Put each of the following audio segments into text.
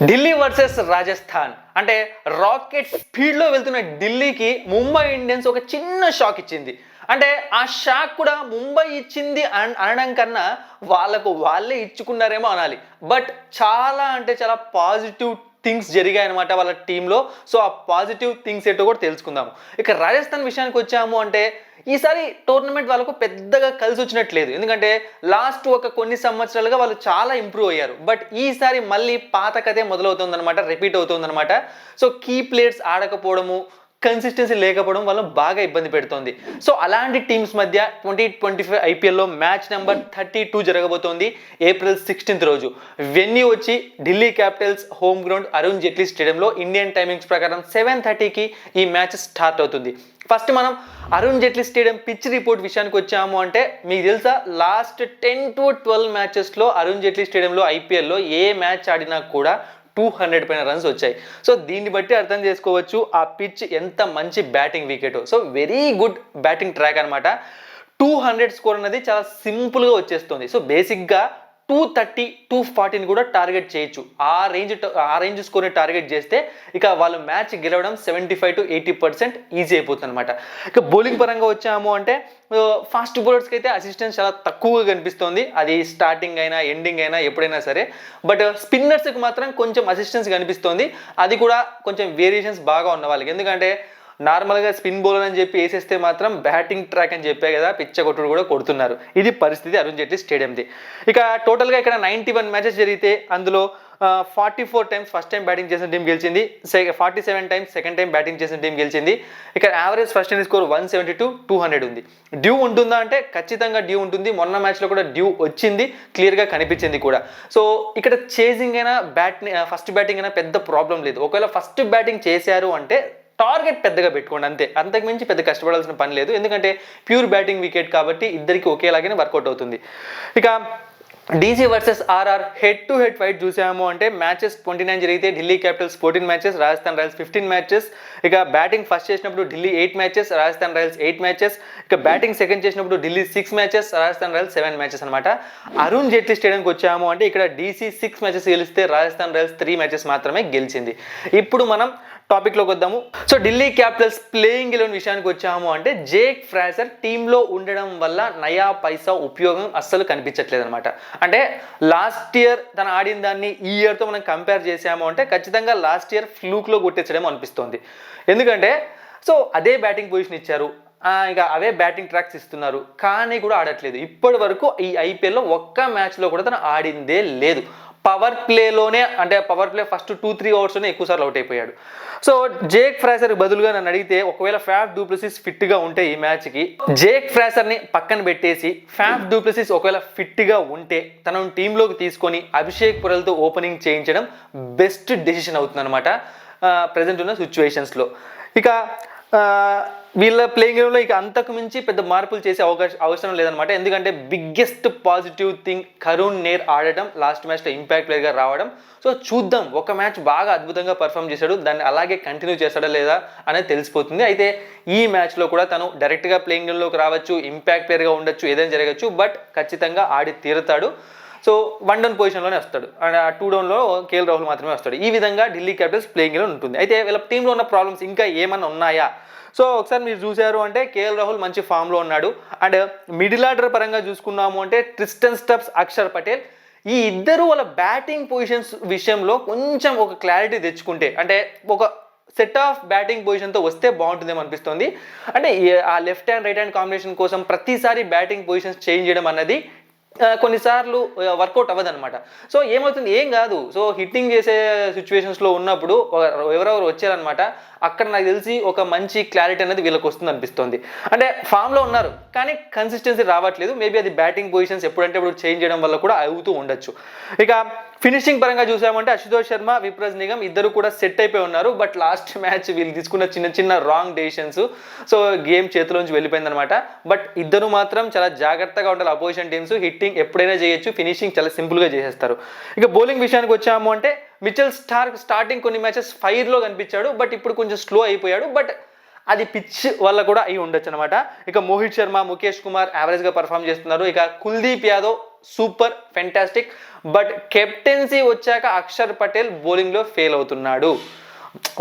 Delhi versus Rajasthan అంటే rocket స్పీడ్లో వెళ్తున్న ఢిల్లీకి ముంబై ఇండియన్స్ ఒక చిన్న షాక్ ఇచ్చింది. అంటే ఆ షాక్ కూడా ముంబై ఇచ్చింది అనడం కన్నా వాళ్ళే ఇచ్చుకున్నారేమో అనాలి. బట్ చాలా అంటే చాలా పాజిటివ్ థింగ్స్ జరిగాయన్నమాట వాళ్ళ టీంలో. సో ఆ పాజిటివ్ థింగ్స్ ఏంటో కూడా తెలుసుకుందాము. ఇక రాజస్థాన్ విషయానికి వచ్చాము అంటే ఈసారి టోర్నమెంట్ వాళ్ళకు పెద్దగా కలిసి వచ్చినట్లేదు. ఎందుకంటే లాస్ట్ కొన్ని సంవత్సరాలుగా వాళ్ళు చాలా ఇంప్రూవ్ అయ్యారు. బట్ ఈసారి మళ్ళీ పాత కథే మొదలవుతుందన్నమాట, రిపీట్ అవుతుందన్నమాట. సో కీ ప్లేయర్స్ ఆడకపోవడము, కన్సిస్టెన్సీ లేకపోవడం వల్ల బాగా ఇబ్బంది పెడుతోంది. సో అలాంటి టీమ్స్ మధ్య 2025 ఐపీఎల్లో మ్యాచ్ నెంబర్ 32 జరగబోతోంది ఏప్రిల్ 16 రోజు. వెన్యూ వచ్చి Delhi Capitals home ground Arun Jaitley స్టేడియంలో ఇండియన్ టైమింగ్స్ ప్రకారం 7:30కి ఈ మ్యాచ్ స్టార్ట్ అవుతుంది. ఫస్ట్ మనం Arun Jaitley stadium pitch report విషయానికి వచ్చాము అంటే మీకు తెలుసా, లాస్ట్ 10 to 12 మ్యాచెస్లో అరుణ్ జైట్లీ స్టేడియంలో ఐపీఎల్లో ఏ మ్యాచ్ ఆడినా కూడా 200 పైన రన్స్ వచ్చాయి. సో దీన్ని బట్టి అర్థం చేసుకోవచ్చు ఆ పిచ్ ఎంత మంచి batting wicket. So very good batting track అనమాట. 200 స్కోర్ అనేది చాలా సింపుల్గా వచ్చేస్తుంది. సో బేసిక్గా 230, 240 కూడా టార్గెట్ చేయొచ్చు. ఆ రేంజ్ స్కోర్ని టార్గెట్ చేస్తే ఇక వాళ్ళు మ్యాచ్ గెలవడం 75 to 80% ఈజీ అయిపోతుంది అనమాట. ఇక బౌలింగ్ పరంగా వచ్చాము అంటే ఫాస్ట్ బౌలర్స్కి అయితే అసిస్టెన్స్ చాలా తక్కువగా కనిపిస్తుంది. అది స్టార్టింగ్ అయినా ఎండింగ్ అయినా ఎప్పుడైనా సరే. బట్ స్పిన్నర్స్కి మాత్రం కొంచెం అసిస్టెన్స్ కనిపిస్తుంది. అది కూడా కొంచెం వేరియేషన్స్ బాగా ఉన్న వాళ్ళకి. ఎందుకంటే నార్మల్గా స్పిన్ బౌలర్ అని చెప్పి వేసేస్తే మాత్రం బ్యాటింగ్ ట్రాక్ అని చెప్పే కదా పిచ్చ కొట్టుడు కూడా కొడుతున్నారు. ఇది పరిస్థితి అరుణ్ జైట్లీ స్టేడియంది. ఇక టోటల్గా ఇక్కడ 91 మ్యాచెస్ జరిగితే అందులో 44 టైమ్స్ ఫస్ట్ టైం బ్యాటింగ్ చేసిన టీం గెలిచింది, 47 టైమ్స్ సెకండ్ టైం బ్యాటింగ్ చేసిన టీం గెలిచింది. ఇక్కడ యావరేజ్ ఫస్ట్ ఇన్నింగ్స్ స్కోర్ 172, 200 ఉంది. డ్యూ ఉంటుందా అంటే ఖచ్చితంగా డ్యూ ఉంటుంది. మొన్న మ్యాచ్లో కూడా డ్యూ వచ్చింది, క్లియర్గా కనిపించింది కూడా. సో ఇక్కడ చేసింగ్ అయినా ఫస్ట్ బ్యాటింగ్ అయినా పెద్ద ప్రాబ్లం లేదు. ఒకవేళ ఫస్ట్ బ్యాటింగ్ చేశారు అంటే టార్గెట్ పెద్దగా పెట్టుకోండి అంతే, అంతకుమించి పెద్ద కష్టపడాల్సిన పని లేదు. ఎందుకంటే ప్యూర్ బ్యాటింగ్ వికెట్ కాబట్టి ఇద్దరికి ఒకేలాగానే వర్కౌట్ అవుతుంది. ఇక DC versus RR head to head fight చూసాము అంటే మ్యాచెస్ 29 జరిగితే Delhi Capitals 14 matches, Rajasthan Royals 15 matches. ఇక బ్యాటింగ్ ఫస్ట్ చేసినప్పుడు Delhi 8 matches, Rajasthan Royals 8 matches. ఇక బ్యాటింగ్ సెకండ్ చేసినప్పుడు Delhi 6 matches, Rajasthan Royals 7 matches అనమాట. అరుణ్ జైట్లీ స్టేడియంకి వచ్చాము అంటే ఇక్కడ డీసీ 6 మ్యాచెస్ గెలిస్తే రాజస్థాన్ రాయల్స్ 3 మ్యాచెస్ మాత్రమే గెలిచింది. ఇప్పుడు మనం టాపిక్లోకి వద్దాము. సో ఢిల్లీ క్యాపిటల్స్ ప్లేయింగ్ 11 విషయానికి వచ్చాము అంటే జేక్ ఫ్రాసర్ టీంలో ఉండడం వల్ల నయా పైసా ఉపయోగం అస్సలు కనిపించట్లేదు అనమాట. అంటే లాస్ట్ ఇయర్ తను ఆడిన దాన్ని ఈ ఇయర్తో మనం కంపేర్ చేసాము అంటే ఖచ్చితంగా లాస్ట్ ఇయర్ ఫ్లూక్లో కొట్టేచ్చడేమో అనిపిస్తోంది. ఎందుకంటే సో అదే బ్యాటింగ్ పొజిషన్ ఇచ్చారు, ఇక అవే బ్యాటింగ్ ట్రాక్స్ ఇస్తున్నారు, కానీ కూడా ఆడట్లేదు. ఇప్పటి వరకు ఈ ఐపీఎల్లో ఒక్క మ్యాచ్లో కూడా తను ఆడిందే లేదు. పవర్ ప్లేలోనే అంటే పవర్ ప్లే ఫస్ట్ 2-3 ఓవర్స్లోనే ఎక్కువ సార్లు అవుట్ అయిపోయాడు. సో జేక్ ఫ్రాసర్ బదులుగా నన్ను అడిగితే ఒకవేళ ఫ్యాఫ్ డూ ప్లెసిస్ ఫిట్గా ఉంటే ఈ మ్యాచ్కి జేక్ ఫ్రాసర్ని పక్కన పెట్టేసి ఫ్యాఫ్ డూ ప్లెసిస్ ఒకవేళ ఫిట్గా ఉంటే తనను టీంలోకి తీసుకొని అభిషేక్ పురల్తో ఓపెనింగ్ చేయించడం బెస్ట్ డెసిషన్ అవుతుంది అనమాట ప్రజెంట్ ఉన్న సిచ్యువేషన్స్లో. ఇక వీళ్ళ ప్లేయింగ్ గేమ్లో ఇక అంతకు మించి పెద్ద మార్పులు చేసే అవసరం లేదనమాట. ఎందుకంటే బిగ్గెస్ట్ పాజిటివ్ థింగ్ కరుణ్ నేర్ ఆడటం, లాస్ట్ మ్యాచ్లో ఇంపాక్ట్ ప్లేయర్గా రావడం. సో చూద్దాం, ఒక మ్యాచ్ బాగా అద్భుతంగా పర్ఫామ్ చేశాడు, దాన్ని అలాగే కంటిన్యూ చేస్తాడా లేదా అనేది తెలిసిపోతుంది. అయితే ఈ మ్యాచ్లో కూడా తను డైరెక్ట్గా ప్లేయింగ్ గేమ్లోకి రావచ్చు, ఇంపాక్ట్ ప్లేయర్గా ఉండొచ్చు, ఏదైనా జరగచ్చు. బట్ ఖచ్చితంగా ఆడి తీరుతాడు. సో 1 డౌన్ పొజిషన్లోనే వస్తాడు అండ్ 2 డౌన్లో కేఎల్ రాహుల్ మాత్రమే వస్తాడు. ఈ విధంగా ఢిల్లీ క్యాపిటల్స్ ప్లేయింగ్లో ఉంటుంది. అయితే వీళ్ళ టీంలో ఉన్న ప్రాబ్లమ్స్ ఇంకా ఏమన్నా ఉన్నాయా? సో ఒకసారి మీరు చూశారు అంటే కేఎల్ రాహుల్ మంచి ఫామ్లో ఉన్నాడు. అండ్ మిడిల్ ఆర్డర్ పరంగా చూసుకున్నాము అంటే ట్రిస్టన్ స్టబ్స్, అక్షర్ పటేల్ ఈ ఇద్దరు వాళ్ళ బ్యాటింగ్ పొజిషన్స్ విషయంలో కొంచెం ఒక క్లారిటీ తెచ్చుకుంటే, అంటే ఒక సెట్ ఆఫ్ బ్యాటింగ్ పొజిషన్తో వస్తే బాగుంటుందేమో అనిపిస్తుంది. అంటే ఆ left hand right hand combination కోసం ప్రతిసారి బ్యాటింగ్ పొజిషన్స్ చేంజ్ చేయడం అన్నది కొన్నిసార్లు వర్కౌట్ అవ్వదన్నమాట. సో ఏమవుతుంది, ఏం కాదు. సో హిట్టింగ్ చేసే సిచ్యువేషన్స్లో ఉన్నప్పుడు ఎవరెవరు వచ్చారనమాట, అక్కడ నాకు తెలిసి ఒక మంచి క్లారిటీ అనేది వీళ్ళకి వస్తుంది అనిపిస్తుంది. అంటే ఫామ్లో ఉన్నారు కానీ కన్సిస్టెన్సీ రావట్లేదు. మేబీ అది బ్యాటింగ్ పొజిషన్స్ ఎప్పుడంటే ఇప్పుడు చేంజ్ చేయడం వల్ల కూడా అవుతూ ఉండొచ్చు. ఇక ఫినిషింగ్ పరంగా చూసామంటే అశుతోష్ శర్మ, విప్రజ్ నిగమ్ ఇద్దరు కూడా సెట్ అయిపోయి ఉన్నారు. బట్ లాస్ట్ మ్యాచ్ వీళ్ళు తీసుకున్న చిన్న రాంగ్ డెసిషన్స్, సో గేమ్ చేతిలోంచి వెళ్ళిపోయిందనమాట. బట్ ఇద్దరు మాత్రం చాలా జాగ్రత్తగా ఉండాలి. అపోజిషన్ టీమ్స్ హిట్టింగ్ ఎప్పుడైనా చేయొచ్చు, ఫినిషింగ్ చాలా సింపుల్గా చేసేస్తారు. ఇక బౌలింగ్ విషయానికి వచ్చాము అంటే మిచెల్ స్టార్క్ స్టార్టింగ్ కొన్ని మ్యాచెస్ ఫైర్లో కనిపించాడు, బట్ ఇప్పుడు కొంచెం స్లో అయిపోయాడు. బట్ అది పిచ్ వల్ల కూడా అయి ఉండొచ్చు అనమాట. ఇక మోహిత్ శర్మ, ముఖేష్ కుమార్ యావరేజ్గా పర్ఫామ్ చేస్తున్నారు. ఇక Kuldeep Yadav super fantastic. But captaincy వచ్చాక అక్షర్ పటేల్ బౌలింగ్లో ఫెయిల్ అవుతున్నాడు,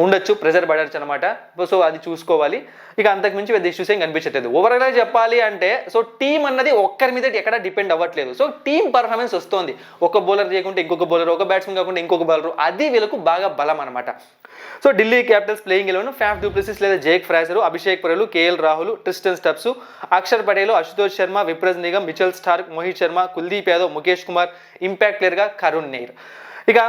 ఉండొచ్చు, ప్రెజర్ పడచ్చు అనమాట. సో అది చూసుకోవాలి. ఇక అంతకుమించి పెద్ద ఇష్యూస్ ఏం కనిపించట్లేదు. ఓవరాల్గా చెప్పాలి అంటే సో టీం అన్నది ఒక్కరి మీద ఎక్కడ డిపెండ్ అవ్వట్లేదు. సో టీం పర్ఫార్మెన్స్ వస్తుంది. ఒక బౌలర్ చేయకుంటే ఇంకొక బౌలర్, ఒక బ్యాట్స్మెన్ కాకుండా ఇంకొక బౌలర్, అది వీళ్ళకు బాగా బలం అనమాట. So Delhi Capitals playing 11 Faf du Plessis లేదా Jake Fraser, Abhishek Porel, KL Rahul, Tristan Stubbs, Axar Patel, Ashutosh Sharma, Vipraj Nigam, Mitchell Starc, Mohit Sharma, Kuldeep Yadav, Mukesh Kumar, impact ప్లేయర్గా కరుణ్ నేర్. ఇక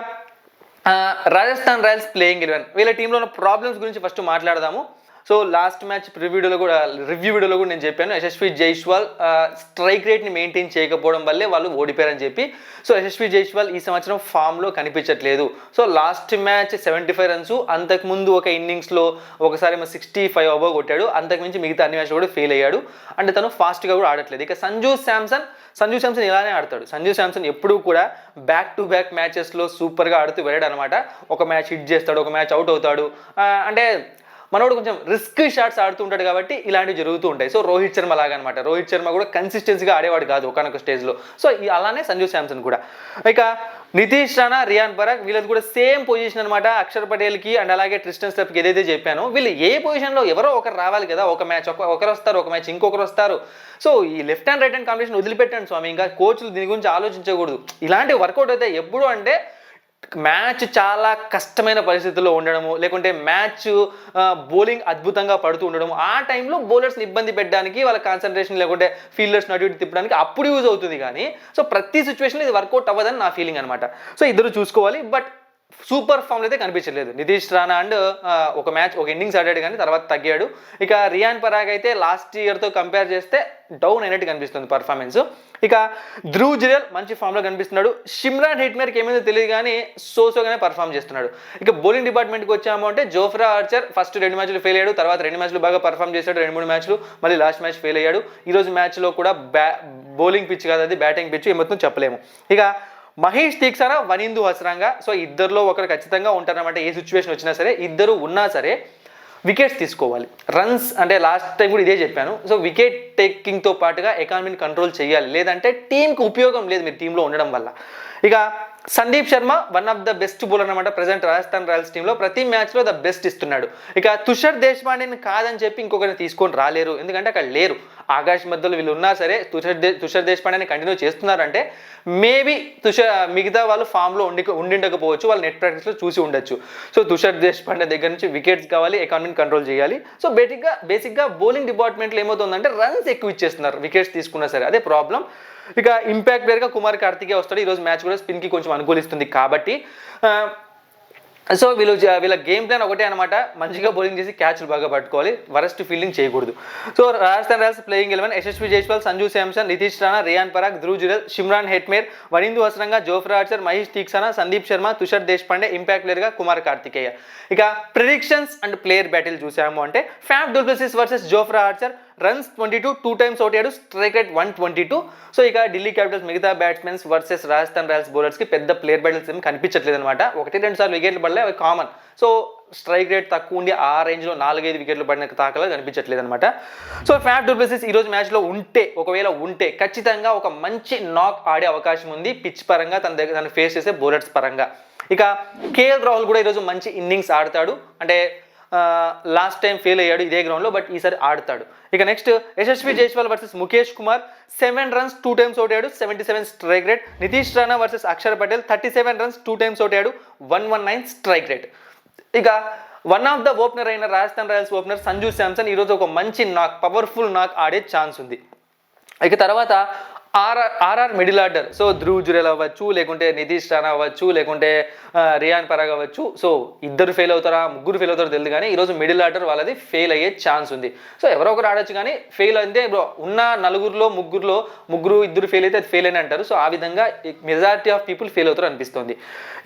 రాజస్థాన్ రాయల్స్ ప్లేయింగ్ 11 వీళ్ళ టీంలో ఉన్న ప్రాబ్లమ్స్ గురించి ఫస్ట్ మాట్లాడదాము. సో లాస్ట్ మ్యాచ్ రివ్యూ వీడియోలో కూడా నేను చెప్పాను, యశస్వి జైస్వాల్ స్ట్రైక్ రేట్ని మెయింటైన్ చేయకపోవడం వల్లే వాళ్ళు ఓడిపోయారని చెప్పి. సో యశస్వి జైస్వాల్ ఈ సంవత్సరం ఫామ్లో కనిపించట్లేదు. సో లాస్ట్ మ్యాచ్ 75 రన్స్, అంతకుముందు ఒక ఇన్నింగ్స్లో ఒకసారి 65 అబోవ్ కొట్టాడు, అంతకుమించి మిగతా అన్ని మ్యాచ్లో కూడా ఫెయిల్ అయ్యాడు. అంటే తను ఫాస్ట్గా కూడా ఆడట్లేదు. ఇక సంజు శాంసన్ ఇలానే ఆడతాడు. సంజు శాంసన్ ఎప్పుడూ కూడా బ్యాక్ టు బ్యాక్ మ్యాచెస్లో సూపర్గా ఆడుతూ వెళ్ళాడు అనమాట. ఒక మ్యాచ్ హిట్ చేస్తాడు, ఒక మ్యాచ్ అవుట్ అవుతాడు. అంటే మనోడు కొంచెం రిస్క్ షాట్స్ ఆడుతూ ఉంటాడు కాబట్టి ఇలాంటివి జరుగుతూ ఉంటాయి. సో రోహిత్ శర్మ లాగా అనమాట. రోహిత్ శర్మ కూడా కన్సిస్టెన్సీగా ఆడేవాడు కాదు ఒకనొక స్టేజ్లో. సో అలానే సంజు శాంసన్ కూడా. ఇక నితీష్ రాణా, రియాన్ పరాగ్ వీళ్ళది కూడా సేమ్ పొజిషన్ అనమాట. అక్షర్ పటేల్కి అండ్ అలాగే ట్రిస్టన్ స్టెప్కి ఏదైతే చెప్పానో, వీళ్ళు ఏ పొజిషన్లో ఎవరో ఒకరు రావాలి కదా. ఒక మ్యాచ్ ఒకరు వస్తారు, ఒక మ్యాచ్ ఇంకొకరు వస్తారు. సో ఈ left hand right hand combination వదిలిపెట్టండి స్వామి. ఇంకా కోచ్లు దీని గురించి ఆలోచించకూడదు. ఇలాంటివి వర్కౌట్ అవుతాయి ఎప్పుడు అంటే మ్యాచ్ చాలా కష్టమైన పరిస్థితుల్లో ఉండడము, లేకుంటే మ్యాచ్ బౌలింగ్ అద్భుతంగా పడుతూ ఉండడము, ఆ టైంలో బౌలర్స్ని ఇబ్బంది పెట్టడానికి, వాళ్ళ కాన్సన్ట్రేషన్ లేకుంటే ఫీల్డర్స్ని అటు ఇటు తిప్పడానికి అప్పుడు యూజ్ అవుతుంది. కానీ సో ప్రతి సిచ్యువేషన్లో ఇది వర్కౌట్ అవ్వదని నా ఫీలింగ్ అనమాట. సో ఇద్దరు చూసుకోవాలి. బట్ సూపర్ ఫామ్లో అయితే కనిపించలేదు. నితీష్ రాణా అండ్ ఒక ఇన్నింగ్స్ ఆడాడు కానీ తర్వాత తగ్గాడు. ఇక రియాన్ పరాగ్ అయితే లాస్ట్ ఇయర్తో కంపేర్ చేస్తే డౌన్ అయినట్టు కనిపిస్తుంది పర్ఫార్మెన్స్. ఇక ధ్రువ్ జురేల్ మంచి ఫామ్లో కనిపిస్తున్నాడు. షిమ్రాన్ హెట్మేర్కి ఏమైందో తెలియదు కానీ సోసోగానే పర్ఫామ్ చేస్తున్నాడు. ఇక బౌలింగ్ డిపార్ట్మెంట్కి వచ్చాము అంటే జోఫ్రా ఆర్చర్ ఫస్ట్ 2 మ్యాచ్లు ఫెయిల్ అయ్యాడు, తర్వాత 2 మ్యాచ్లు బాగా పర్ఫామ్ చేశాడు, 2-3 మ్యాచ్లు, మళ్ళీ లాస్ట్ మ్యాచ్ ఫెయిల్ అయ్యాడు. ఈరోజు మ్యాచ్లో కూడా బౌలింగ్ పిచ్ కాదు, అది బ్యాటింగ్ పిచ్, ఏమవుతుందో చెప్పలేము. ఇక మహేష్ తీక్షణ, వనిందు హస్రంగా, సో ఇద్దరిలో ఒకరు ఖచ్చితంగా ఉంటారన్నమాట. ఏ సిచ్యువేషన్ వచ్చినా సరే, ఇద్దరు ఉన్నా సరే వికెట్స్ తీసుకోవాలి. రన్స్ అంటే లాస్ట్ టైం కూడా ఇదే చెప్పాను. సో వికెట్ టేకింగ్తో పాటుగా ఎకానమీని కంట్రోల్ చేయాలి, లేదంటే టీంకి ఉపయోగం లేదు మీరు టీంలో ఉండడం వల్ల. ఇక Sandeep Sharma one of the best bowler అనమాట ప్రజెంట్ రాజస్థాన్ రాయల్స్ టీంలో. ప్రతి మ్యాచ్లో ద బెస్ట్ ఇస్తున్నాడు. ఇక తుషార్ దేశపాండేని కాదని చెప్పి ఇంకొకరిని తీసుకొని రాలేరు, ఎందుకంటే అక్కడ లేరు. ఆకాశ్ మధ్యలో వీళ్ళు ఉన్నా సరే తుషార్ దేశపాండేని కంటిన్యూ చేస్తున్నారంటే మేబీ మిగతా వాళ్ళు ఫామ్లో ఉండిండకపోవచ్చు, వాళ్ళు నెట్ ప్రాక్టీస్లో చూసి ఉండొచ్చు. సో తుషార్ దేశపాండే దగ్గర నుంచి వికెట్స్ కావాలి, ఎకానమీని కంట్రోల్ చేయాలి. సో బేసిక్గా బౌలింగ్ డిపార్ట్మెంట్లో ఏమవుతుందంటే రన్స్ ఎక్కువ ఇచ్చేస్తున్నారు వికెట్స్ తీసుకున్నా సరే, అదే ప్రాబ్లం. ఇక ఇంపాక్ట్ ప్లేయర్గా కుమార్ కార్తికే వస్తాడు. ఈరోజు మ్యాచ్ కూడా స్పిన్కి కొంచెం అనుకూలిస్తుంది కాబట్టి. సో వీళ్ళ గేమ్ ప్లాన్ ఒకటే అనమాట, మంచిగా బౌలింగ్ చేసి క్యాచ్లు బాగా పట్టుకోవాలి, వరస్ట్ ఫీల్డింగ్ చేయకూడదు. So Rajasthan Royals playing 11 Yashasvi Jaiswal, Sanju Samson, Nitish Rana, Riyan Parag, Dhruv Jurel, Shimron Hetmyer, Wanindu Hasaranga, Jofra Archer, Maheesh Theekshana, Sandeep Sharma, Tushar Deshpande, impact ప్లేయర్గా కుమార్ కార్తికేయ. ఇక ప్రిడిక్షన్స్ అండ్ ప్లేయర్ బ్యాటిల్ చూసాము అంటే ఫ్యాఫ్ du Plessis versus Jofra Archer, runs 22, 2 times out అయ్యాడు, స్ట్రైక్ రేట్ 122. సో ఇక ఢిల్లీ క్యాపిటల్స్ మిగతా బ్యాట్స్మెన్స్ వర్సెస్ రాజస్థాన్ రాయల్స్ బౌలర్స్కి పెద్ద ప్లేయర్ బ్యాటిల్స్ ఏమి కనిపించట్లేదు అనమాట. 1-2 సార్లు వికెట్లు పడలే, అవి కామన్. సో స్ట్రైక్ రేట్ తక్కువ ఉండి ఆ రేంజ్లో 4-5 వికెట్లు పడిన తాకలా కనిపించట్లేదు అనమాట. సో ఫ్యాఫ్ డూప్లెసిస్ ఈరోజు మ్యాచ్లో ఒకవేళ ఉంటే ఖచ్చితంగా ఒక మంచి నాక్ ఆడే అవకాశం ఉంది, పిచ్ పరంగా తను ఫేస్ చేసే బౌలర్స్ పరంగా. ఇక కేఎల్ రాహుల్ కూడా ఈరోజు మంచి ఇన్నింగ్స్ ఆడతాడు. అంటే లాస్ట్ టైం ఫెయిల్ అయ్యాడు ఇదే గ్రౌండ్లో, బట్ ఈసారి ఆడతాడు. ఇక next Yashasvi Jaiswal versus Mukesh Kumar, 7 runs 2 times out అయ్యాడు, 77 strike rate. Nitish Rana versus Axar Patel, 37 runs 2 times out అయ్యాడు, 119 స్ట్రైక్ రేట్. ఇక వన్ ఆఫ్ ద ఓపెనర్ అయిన రాజస్థాన్ రాయల్స్ ఓపెనర్ సంజు శాంసన్ ఈరోజు ఒక మంచి పవర్ఫుల్ నాక్ ఆడే ఛాన్స్ ఉంది. ఇక తర్వాత RR middle order. So Dhruv Jurel అవ్వచ్చు, లేకుంటే నితీష్ రాణా అవ్వచ్చు, లేకుంటే రియాన్ పరాగ్ అవ్వచ్చు. సో ఇద్దరు ఫెయిల్ అవుతారా, ముగ్గురు ఫెయిల్ అవుతారో తెలియదు, కానీ ఈరోజు మిడిల్ ఆర్డర్ వాళ్ళది ఫెయిల్ అయ్యే ఛాన్స్ ఉంది. సో ఎవరో ఒకరు ఆడొచ్చు, కానీ ఫెయిల్ అయితే ఉన్న ముగ్గురు ఇద్దరు ఫెయిల్ అయితే అది ఫెయిల్ అని అంటారు. సో ఆ విధంగా మెజారిటీ ఆఫ్ పీపుల్ ఫెయిల్ అవుతారు అనిపిస్తుంది.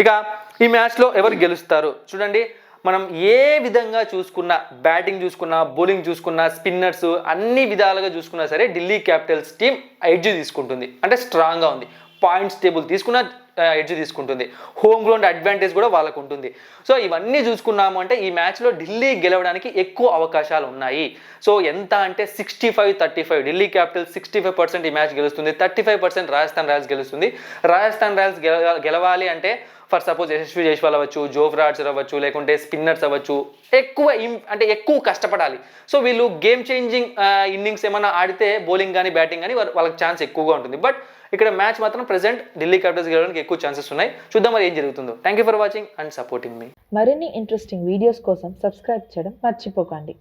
ఇక ఈ మ్యాచ్లో ఎవరు గెలుస్తారు చూడండి. మనం ఏ విధంగా చూసుకున్నా, బ్యాటింగ్ చూసుకున్నా, బౌలింగ్ చూసుకున్నా, స్పిన్నర్స్ అన్ని విధాలుగా చూసుకున్నా సరే ఢిల్లీ క్యాపిటల్స్ టీం ఎడ్జ్ తీసుకుంటుంది, అంటే స్ట్రాంగ్గా ఉంది. పాయింట్స్ టేబుల్ తీసుకున్న ఎడ్జ్ తీసుకుంటుంది, హోమ్ గ్రౌండ్ అడ్వాంటేజ్ కూడా వాళ్ళకు ఉంటుంది. సో ఇవన్నీ చూసుకున్నాము అంటే ఈ మ్యాచ్లో ఢిల్లీ గెలవడానికి ఎక్కువ అవకాశాలు ఉన్నాయి. సో ఎంత అంటే 65-35 ఢిల్లీ క్యాపిటల్ 65% ఈ మ్యాచ్ గెలుస్తుంది, 35% రాజస్థాన్ రాయల్స్ గెలుస్తుంది. రాజస్థాన్ రాయల్స్ గెలవాలి అంటే ఫర్ సపోజ్ యశస్వి జైస్వాల్ అవ్వచ్చు, జోఫ్రా ఆర్చర్ అవ్వచ్చు, లేకుంటే స్పిన్నర్స్ అవ్వచ్చు, ఎక్కువ కష్టపడాలి. సో వీళ్ళు గేమ్ చేంజింగ్ ఇన్నింగ్స్ ఏమైనా ఆడితే బౌలింగ్ కానీ బ్యాటింగ్ కానీ వాళ్ళకి ఛాన్స్ ఎక్కువగా ఉంటుంది. బట్ ఇక్కడ మ్యాచ్ మాత్రం ప్రెసెంట్ ఢిల్లీ క్యాపిటల్స్ గెలవడానికి ఎక్కువ ఛాన్సెస్ ఉన్నాయి. చూద్దాం మరి ఏం జరుగుతుందో. Thank you for watching and supporting మీ. మరిన్ని ఇంట్రెస్టింగ్ వీడియోస్ కోసం సబ్స్క్రైబ్ చేయడం మర్చిపోకండి.